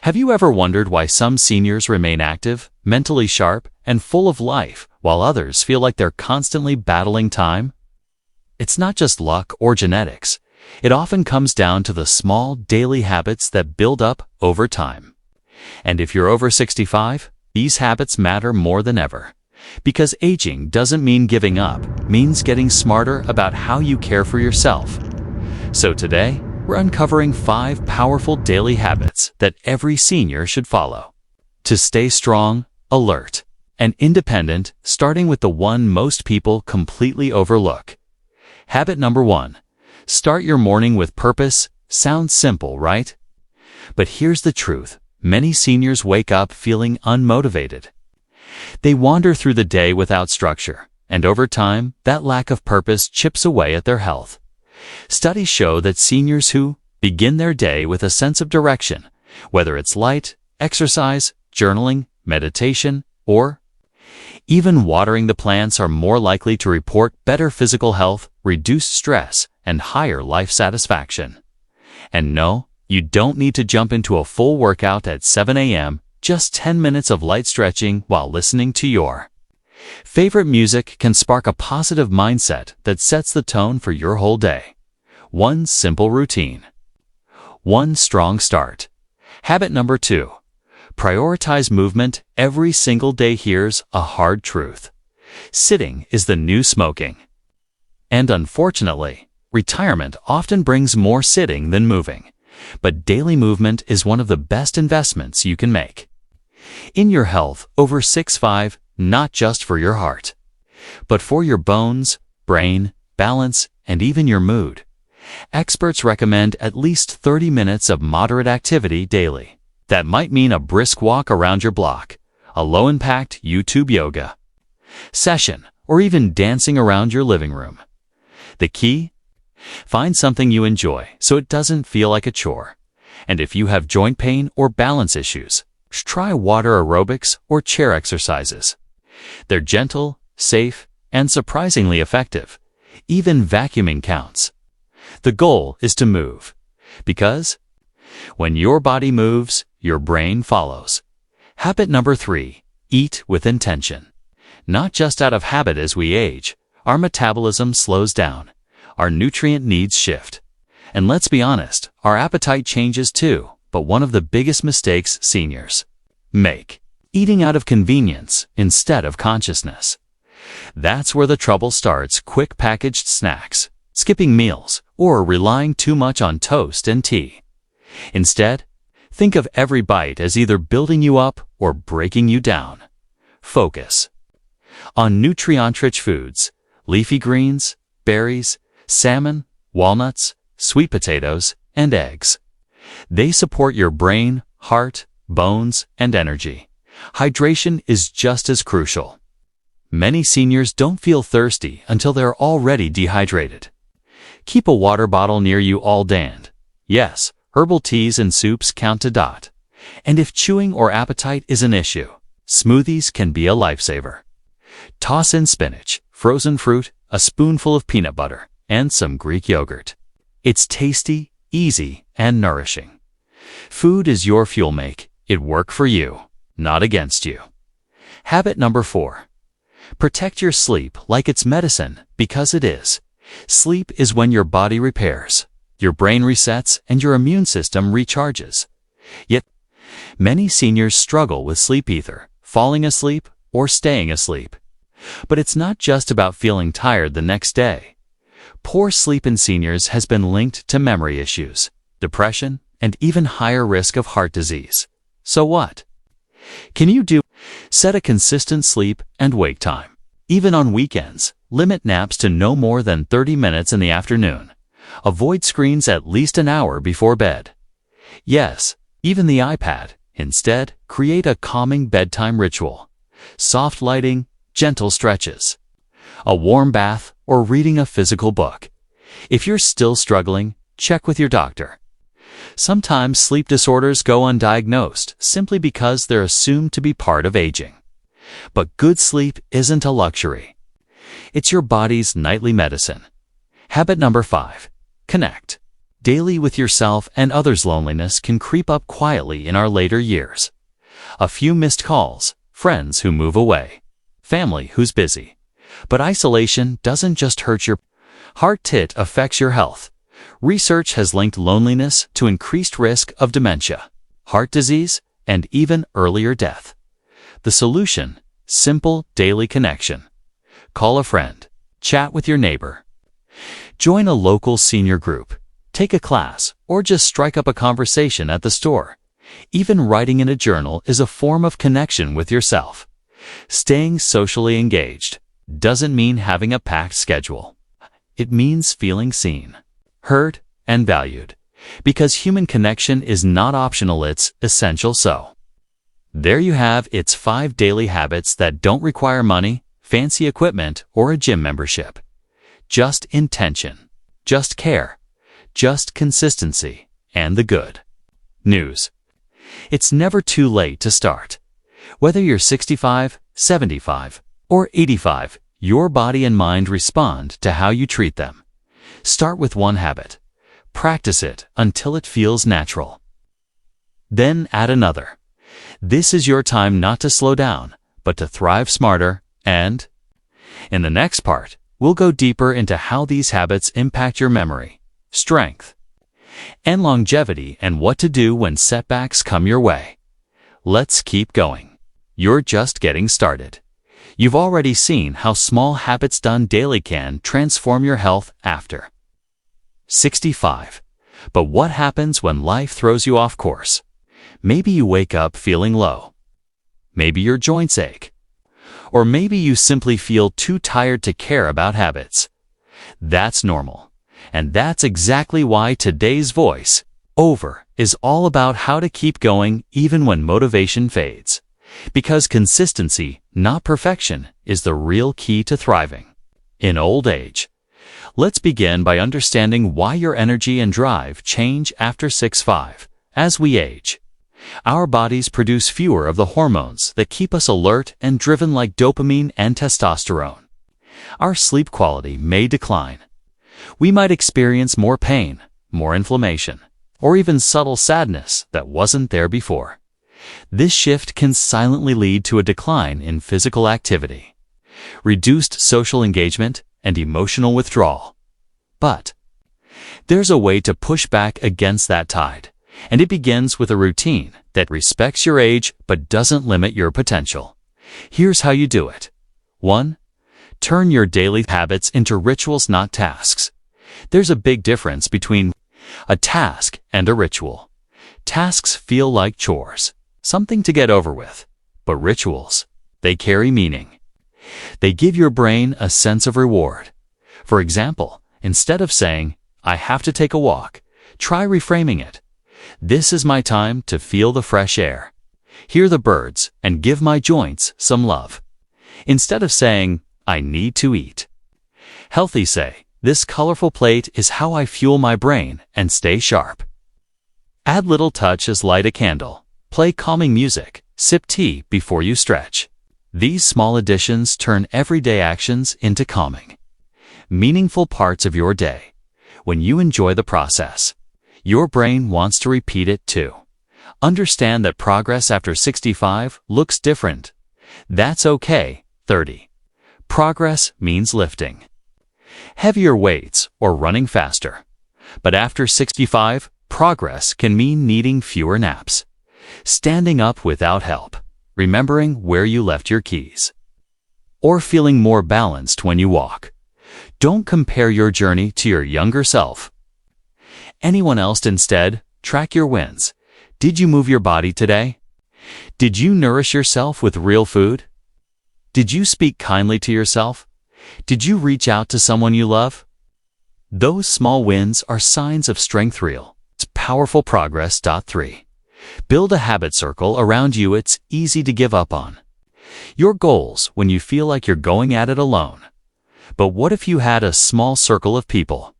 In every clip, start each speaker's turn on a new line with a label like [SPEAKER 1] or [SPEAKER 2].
[SPEAKER 1] Have you ever wondered why some seniors remain active, mentally sharp, and full of life, while others feel like they're constantly battling time? It's not just luck or genetics. It often comes down to the small daily habits that build up over time. And if you're over 65, these habits matter more than ever. Because aging doesn't mean giving up, it means getting smarter about how you care for yourself. So today, we're uncovering 5 powerful daily habits that every senior should follow to stay strong, alert, and independent, starting with the one most people completely overlook. Habit number 1. Start your morning with purpose. Sounds simple, right? But here's the truth. Many seniors wake up feeling unmotivated. They wander through the day without structure, and over time, that lack of purpose chips away at their health. Studies show that seniors who begin their day with a sense of direction, whether it's light, exercise, journaling, meditation, or even watering the plants, are more likely to report better physical health, reduced stress, and higher life satisfaction. And no, you don't need to jump into a full workout at 7 a.m., just 10 minutes of light stretching while listening to your favorite music can spark a positive mindset that sets the tone for your whole day. One simple routine. One strong start. Habit number 2. Prioritize movement every single day. Here's a hard truth. Sitting is the new smoking. And unfortunately, retirement often brings more sitting than moving. But daily movement is one of the best investments you can make in your health over 65, not just for your heart, but for your bones, brain, balance, and even your mood. Experts recommend at least 30 minutes of moderate activity daily. That might mean a brisk walk around your block, a low-impact YouTube yoga session, or even dancing around your living room. The key? Find something you enjoy so it doesn't feel like a chore. And if you have joint pain or balance issues, try water aerobics or chair exercises. They're gentle, safe, and surprisingly effective. Even vacuuming counts. The goal is to move, because when your body moves, your brain follows. Habit number 3. Eat with intention. Not just out of habit. As we age, our metabolism slows down. Our nutrient needs shift. And let's be honest, our appetite changes too. But one of the biggest mistakes seniors make: eating out of convenience instead of consciousness. That's where the trouble starts. Quick packaged snacks, skipping meals, or relying too much on toast and tea. Instead, think of every bite as either building you up or breaking you down. Focus on nutrient-rich foods, leafy greens, berries, salmon, walnuts, sweet potatoes, and eggs. They support your brain, heart, bones, and energy. Hydration is just as crucial. Many seniors don't feel thirsty until they're already dehydrated. Keep a water bottle near you all day. And yes, herbal teas and soups count to dot. And if chewing or appetite is an issue, smoothies can be a lifesaver. Toss in spinach, frozen fruit, a spoonful of peanut butter, and some Greek yogurt. It's tasty, easy, and nourishing. Food is your fuel. Make it work for you, not against you. Habit number 4. Protect your sleep like it's medicine, because it is. Sleep is when your body repairs, your brain resets, and your immune system recharges. Yet, many seniors struggle with sleep, either falling asleep or staying asleep. But it's not just about feeling tired the next day. Poor sleep in seniors has been linked to memory issues, depression, and even higher risk of heart disease. So what can you do? Set a consistent sleep and wake time. Even on weekends, limit naps to no more than 30 minutes in the afternoon. Avoid screens at least an hour before bed. Yes, even the iPad. Instead, create a calming bedtime ritual. Soft lighting, gentle stretches, a warm bath, or reading a physical book. If you're still struggling, check with your doctor. Sometimes sleep disorders go undiagnosed simply because they're assumed to be part of aging. But good sleep isn't a luxury. It's your body's nightly medicine. Habit number 5. Connect Daily with yourself and others' loneliness can creep up quietly in our later years. A few missed calls, friends who move away, family who's busy. But isolation doesn't just hurt your heart, it affects your health. Research has linked loneliness to increased risk of dementia, heart disease, and even earlier death. The solution: simple daily connection. Call a friend, chat with your neighbor, join a local senior group, take a class, or just strike up a conversation at the store. Even writing in a journal is a form of connection with yourself. Staying socially engaged doesn't mean having a packed schedule. It means feeling seen, heard, and valued. Because human connection is not optional, it's essential. So, there you have its 5 daily habits that don't require money, fancy equipment, or a gym membership. Just intention, just care, just consistency, and the good news: it's never too late to start. Whether you're 65, 75, or 85, your body and mind respond to how you treat them. Start with one habit. Practice it until it feels natural. Then add another. This is your time not to slow down, but to thrive smarter. And in the next part, we'll go deeper into how these habits impact your memory, strength, and longevity, and what to do when setbacks come your way. Let's keep going. You're just getting started. You've already seen how small habits done daily can transform your health after 65. But what happens when life throws you off course? Maybe you wake up feeling low. Maybe your joints ache. Or maybe you simply feel too tired to care about habits. That's normal. And that's exactly why today's voice over is all about how to keep going even when motivation fades. Because consistency, not perfection, is the real key to thriving in old age. Let's begin by understanding why your energy and drive change after 65. As we age, our bodies produce fewer of the hormones that keep us alert and driven, like dopamine and testosterone. Our sleep quality may decline. We might experience more pain, more inflammation, or even subtle sadness that wasn't there before. This shift can silently lead to a decline in physical activity, reduced social engagement, and emotional withdrawal. But there's a way to push back against that tide, and it begins with a routine that respects your age but doesn't limit your potential. Here's how you do it. 1. Turn your daily habits into rituals, not tasks. There's a big difference between a task and a ritual. Tasks feel like chores, something to get over with. But rituals, they carry meaning. They give your brain a sense of reward. For example, instead of saying, "I have to take a walk," try reframing it. "This is my time to feel the fresh air, hear the birds, and give my joints some love." Instead of saying, "I need to eat healthy," say, "This colorful plate is how I fuel my brain and stay sharp." Add little touches: light a candle, play calming music, sip tea before you stretch. These small additions turn everyday actions into calming, meaningful parts of your day. When you enjoy the process, your brain wants to repeat it too. Understand that progress after 65 looks different. That's okay. 30. Progress means lifting heavier weights or running faster. But after 65, progress can mean needing fewer naps, standing up without help, remembering where you left your keys, or feeling more balanced when you walk. Don't compare your journey to your younger self. Anyone else. Instead, track your wins. Did you move your body today? Did you nourish yourself with real food? Did you speak kindly to yourself? Did you reach out to someone you love? Those small wins are signs of strength. Real, it's powerful progress. 3. Build a habit circle around you it's easy to give up on. Your goals when you feel like you're going at it alone. But what if you had a small circle of people?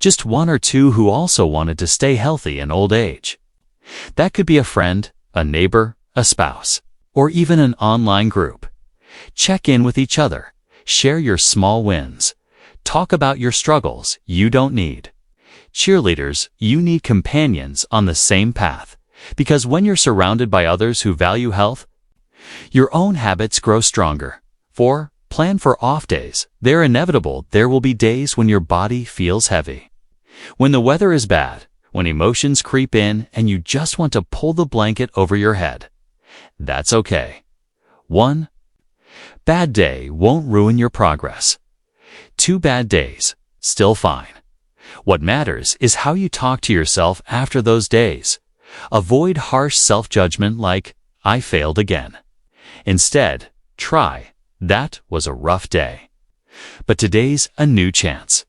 [SPEAKER 1] Just 1 or 2 who also wanted to stay healthy in old age. That could be a friend, a neighbor, a spouse, or even an online group. Check in with each other. Share your small wins. Talk about your struggles. You don't need cheerleaders, you need companions on the same path. Because when you're surrounded by others who value health, your own habits grow stronger. 4. Plan for off days. They're inevitable. There will be days when your body feels heavy. When the weather is bad, when emotions creep in and you just want to pull the blanket over your head. That's okay. 1 bad day won't ruin your progress. 2 bad days, still fine. What matters is how you talk to yourself after those days. Avoid harsh self-judgment like, I failed again. Instead, try, that was a rough day. But today's a new chance.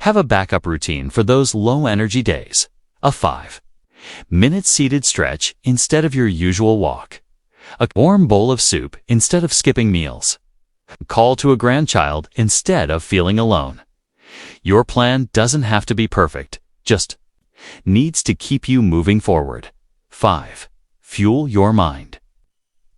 [SPEAKER 1] Have a backup routine for those low-energy days. A 5-minute seated stretch instead of your usual walk. A warm bowl of soup instead of skipping meals. Call to a grandchild instead of feeling alone. Your plan doesn't have to be perfect, just needs to keep you moving forward. 5. Fuel your mind.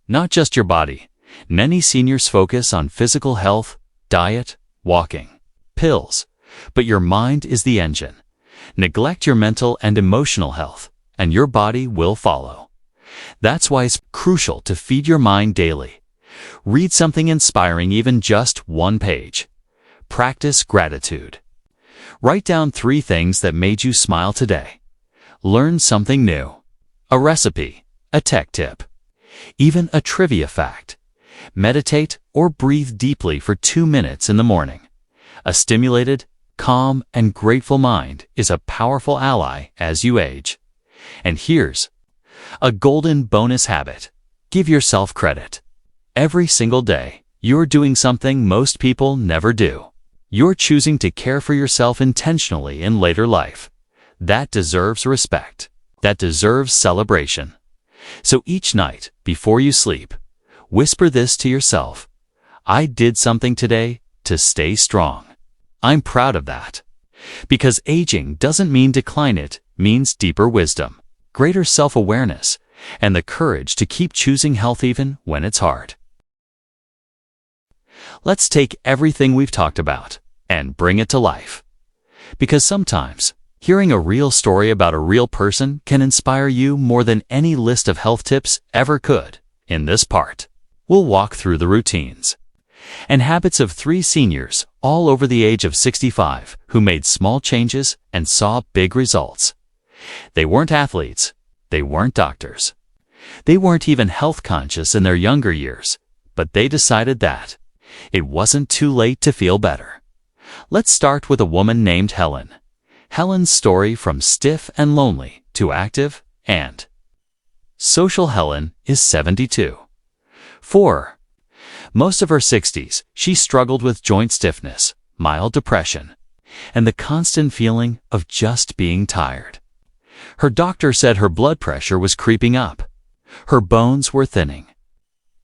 [SPEAKER 1] Not just your body. Many seniors focus on physical health, diet, walking, pills, but your mind is the engine. Neglect your mental and emotional health, and your body will follow. That's why it's crucial to feed your mind daily. Read something inspiring, even just 1 page. Practice gratitude. Write down 3 things that made you smile today. Learn something new. A recipe, a tech tip, even a trivia fact. Meditate or breathe deeply for 2 minutes in the morning. A stimulated, calm, and grateful mind is a powerful ally as you age. And here's a golden bonus habit. Give yourself credit. Every single day, you're doing something most people never do. You're choosing to care for yourself intentionally in later life. That deserves respect. That deserves celebration. So each night, before you sleep, whisper this to yourself. I did something today to stay strong. I'm proud of that. Because aging doesn't mean decline, it means deeper wisdom, greater self-awareness, and the courage to keep choosing health even when it's hard. Let's take everything we've talked about and bring it to life. Because sometimes, hearing a real story about a real person can inspire you more than any list of health tips ever could. In this part, we'll walk through the routines and habits of 3 seniors all over the age of 65 who made small changes and saw big results. They weren't athletes. They weren't doctors. They weren't even health conscious in their younger years, but they decided that it wasn't too late to feel better. Let's start with a woman named Helen. Helen's story from stiff and lonely to active and social. Helen is 72. For most of her 60s, she struggled with joint stiffness, mild depression, and the constant feeling of just being tired. Her doctor said her blood pressure was creeping up. Her bones were thinning.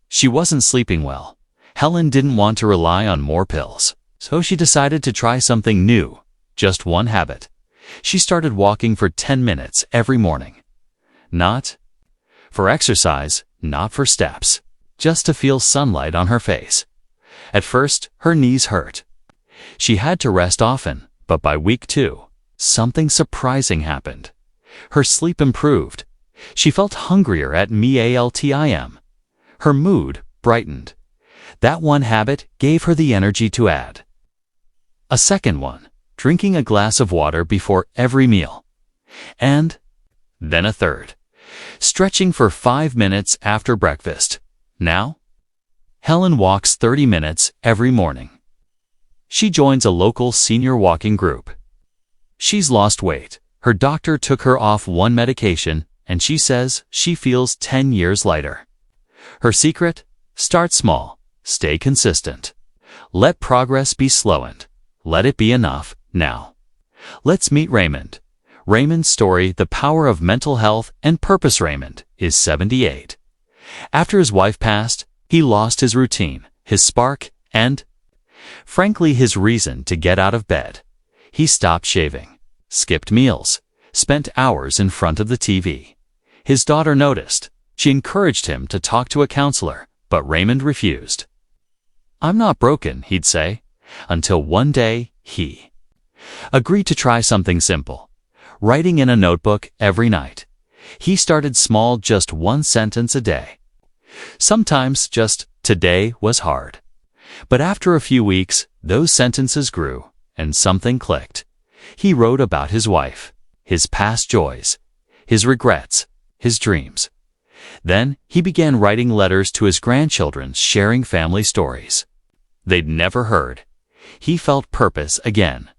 [SPEAKER 1] She wasn't sleeping well. Helen didn't want to rely on more pills, so she decided to try something new, just 1 habit. She started walking for 10 minutes every morning. Not for exercise, not for steps, just to feel sunlight on her face. At first, her knees hurt. She had to rest often, but by week 2, something surprising happened. Her sleep improved. She felt hungrier at mealtime. Her mood brightened. That 1 habit gave her the energy to add a second one, drinking a glass of water before every meal. And then a third, stretching for 5 minutes after breakfast. Now, Helen walks 30 minutes every morning. She joins a local senior walking group. She's lost weight. Her doctor took her off 1 medication, and she says she feels 10 years lighter. Her secret? Start small. Stay consistent. Let progress be slowed. Let it be enough now. Let's meet Raymond. Raymond's story, the power of mental health and purpose. Raymond is 78. After his wife passed, he lost his routine, his spark, and, frankly, his reason to get out of bed. He stopped shaving, skipped meals, spent hours in front of the TV. His daughter noticed. She encouraged him to talk to a counselor, but Raymond refused. I'm not broken, he'd say, until one day he Agreed to try something simple, writing in a notebook every night. He started small, just one sentence a day. Sometimes just "today was hard." But after a few weeks, those sentences grew, and something clicked. He wrote about his wife, his past joys, his regrets, his dreams. Then he began writing letters to his grandchildren, sharing family stories they'd never heard. He felt purpose again.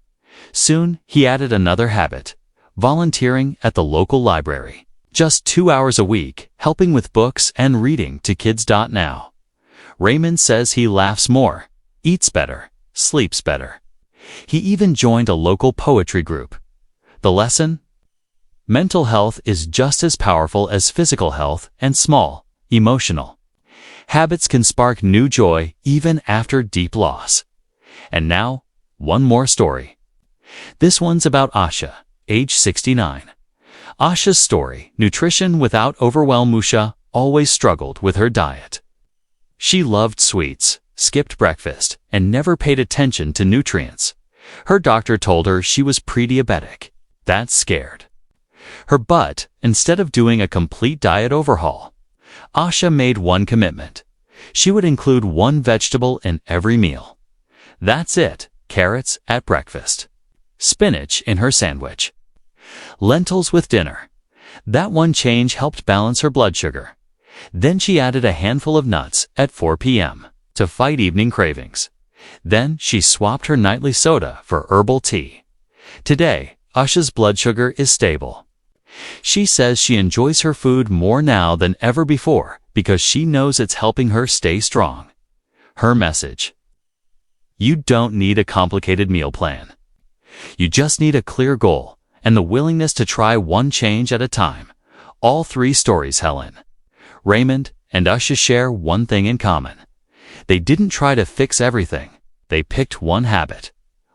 [SPEAKER 1] Soon he added another habit: volunteering at the local library. Just 2 hours a week, helping with books and reading to kids. Now, Raymond says he laughs more, eats better, sleeps better. He even joined a local poetry group. The lesson? Mental health is just as powerful as physical health, and small, emotional habits can spark new joy even after deep loss. And now, one more story. This one's about Asha, age 69. Asha's story: nutrition without overwhelm. Asha always struggled with her diet. She loved sweets, skipped breakfast, and never paid attention to nutrients. Her doctor told her she was pre-diabetic. That scared her, but instead of doing a complete diet overhaul, Asha made one commitment. She would include one vegetable in every meal. That's it: carrots at breakfast, spinach in her sandwich, lentils with dinner. That one change helped balance her blood sugar. Then she added a handful of nuts at 4 p.m. to fight evening cravings. Then she swapped her nightly soda for herbal tea. Today, Asha's blood sugar is stable. She says she enjoys her food more now than ever before because she knows it's helping her stay strong. Her message: you don't need a complicated meal plan. You just need a clear goal and the willingness to try one change at a time. All three stories, Helen, Raymond, and Asha, share one thing in common. They didn't try to fix everything. They picked one habit,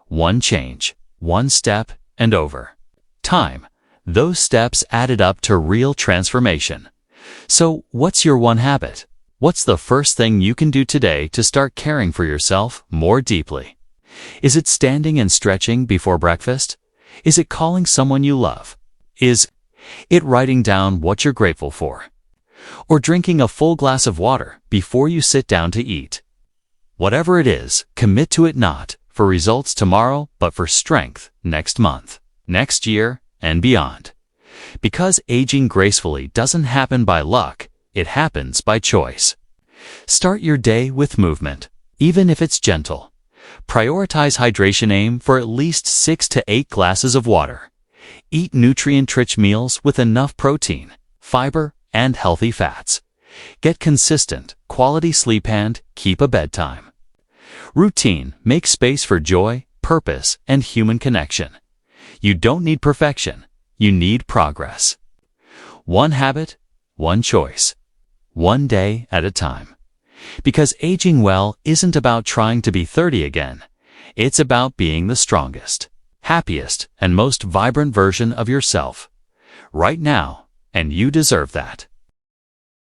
[SPEAKER 1] one change, one step, and over time, those steps added up to real transformation. So, what's your one habit? What's the first thing you can do today to start caring for yourself more deeply? Is it standing and stretching before breakfast? Is it calling someone you love? Is it writing down what you're grateful for? Or drinking a full glass of water before you sit down to eat? Whatever it is, commit to it, not for results tomorrow, but for strength next month, next year, and beyond. Because aging gracefully doesn't happen by luck, it happens by choice. Start your day with movement, even if it's gentle. Prioritize hydration. Aim for at least 6 to 8 glasses of water. Eat nutrient-rich meals with enough protein, fiber, and healthy fats. Get consistent, quality sleep and keep a bedtime routine. Make space for joy, purpose, and human connection. You don't need perfection. You need progress. One habit, one choice, one day at a time. Because aging well isn't about trying to be 30 again. It's about being the strongest, happiest, and most vibrant version of yourself right now, and you deserve that.